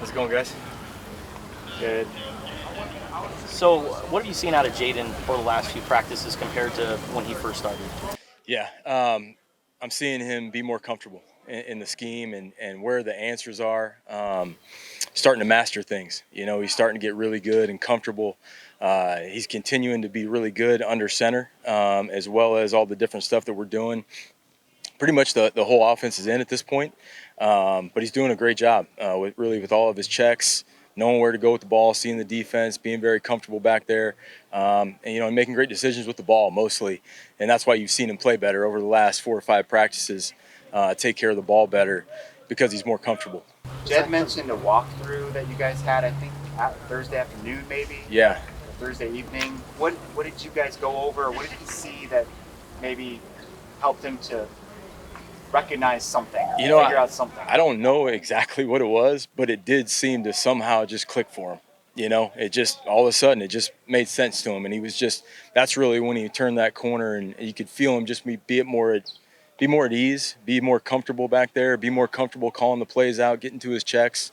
How's it going, guys? Good. So, what have you seen out of Jaden for the last few practices compared to when he first started? Yeah, I'm seeing him be more comfortable in the scheme and where the answers are. Starting to master things. You know, he's starting to get really good and comfortable. He's continuing to be really good under center, as well as all the different stuff that we're doing. Pretty much the whole offense is in at this point, but he's doing a great job with all of his checks, knowing where to go with the ball, seeing the defense, being very comfortable back there, and making great decisions with the ball mostly. And that's why you've seen him play better over the last 4 or 5 practices, take care of the ball better because he's more comfortable. Jed mentioned a walkthrough that you guys had, I think, Thursday afternoon maybe? Yeah. Or Thursday evening. What did you guys go over? What did he see that maybe helped him to recognize something or figure out something? I don't know exactly what it was, but it did seem to somehow just click for him. It just all of a sudden it just made sense to him, and he was that's really when he turned that corner, and you could feel him just be more at ease, be more comfortable back there, be more comfortable calling the plays out, getting to his checks,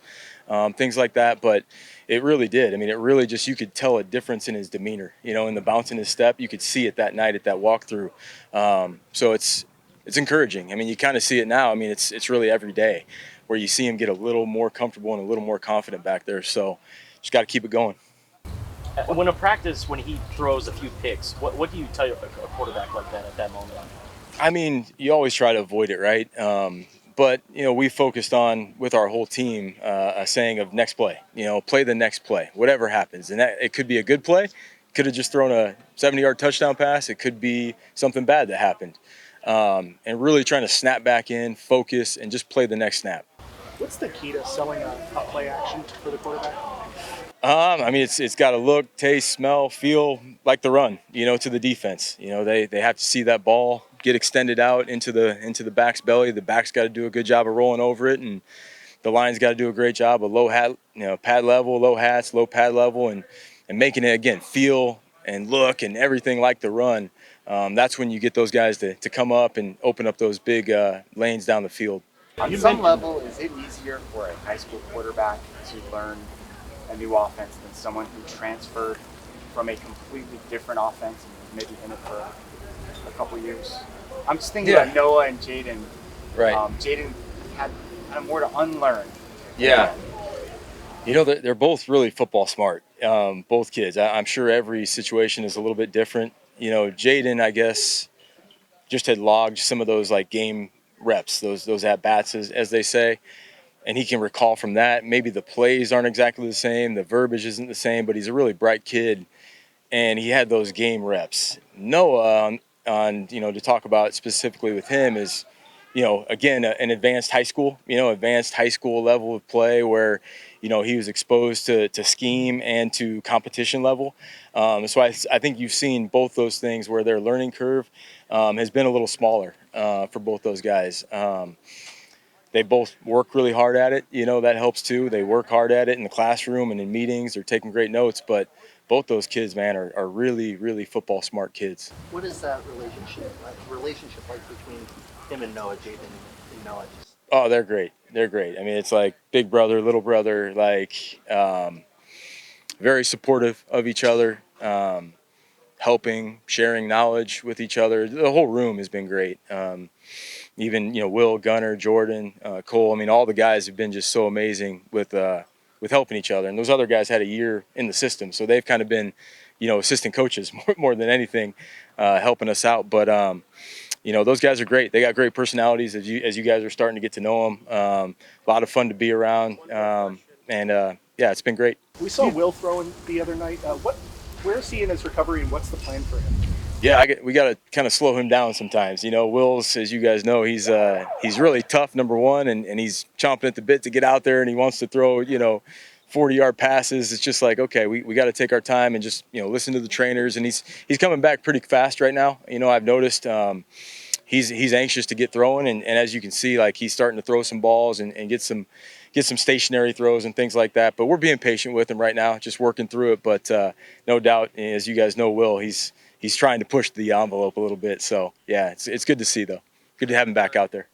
things like that. But it really did. I mean, it really you could tell a difference in his demeanor, in the bounce in his step. You could see it that night at that walkthrough. So it's encouraging. I mean, you kind of see it now. I mean, it's really every day where you see him get a little more comfortable and a little more confident back there. So just got to keep it going. When he throws a few picks, what do you tell a quarterback like that at that moment? I mean, you always try to avoid it, right? But we focused on with our whole team a saying of next play. Play the next play, whatever happens, and it could be a good play. Could have just thrown a 70-yard touchdown pass. It could be something bad that happened. And really trying to snap back in, focus, and just play the next snap. What's the key to selling a play action for the quarterback? I mean, it's got to look, taste, smell, feel like the run, to the defense. They have to see that ball get extended out into the back's belly. The back's got to do a good job of rolling over it, and the line's got to do a great job of low hat, pad level, low hats, low pad level, and making it, again, feel and look and everything like the run. That's when you get those guys to come up and open up those big lanes down the field. On some level, is it easier for a high school quarterback to learn a new offense than someone who transferred from a completely different offense and maybe in it for a couple years? I'm just thinking about Noah and Jaden. Right. Jaden had kind of more to unlearn. Yeah. They're both really football smart, both kids. I'm sure every situation is a little bit different. Jaden, I guess, just had logged some of those like game reps, those at-bats, as they say. And he can recall from that. Maybe the plays aren't exactly the same, the verbiage isn't the same, but he's a really bright kid, and he had those game reps. Noah, to talk about specifically with him is, again, an advanced high school level of play where, he was exposed to scheme and to competition level. So I think you've seen both those things where their learning curve has been a little smaller for both those guys. They both work really hard at it. That helps too. They work hard at it in the classroom and in meetings. They're taking great notes, but both those kids, man, are really, really football smart kids. What is that relationship like between him and Noah, Jaden and Noah? Oh, they're great. They're great. I mean, it's like big brother, little brother, very supportive of each other, helping, sharing knowledge with each other. The whole room has been great. Even, Will, Gunner, Jordan, Cole. I mean, all the guys have been just so amazing with helping each other. And those other guys had a year in the system, so they've kind of been, assistant coaches more than anything, helping us out. But those guys are great. They got great personalities as you guys are starting to get to know them. A lot of fun to be around, and it's been great. We saw Will throwing the other night. Where is he in his recovery, and what's the plan for him? Yeah, we got to kind of slow him down sometimes. Will's, as you guys know, he's really tough, number one, and he's chomping at the bit to get out there, and he wants to throw, 40-yard passes. It's just like, okay, we got to take our time and just, listen to the trainers. And he's coming back pretty fast right now. I've noticed he's anxious to get throwing, and as you can see, like, he's starting to throw some balls and get some stationary throws and things like that. But we're being patient with him right now, just working through it. But no doubt, as you guys know, Will, he's trying to push the envelope a little bit. So, yeah, it's good to see, though. Good to have him back out there.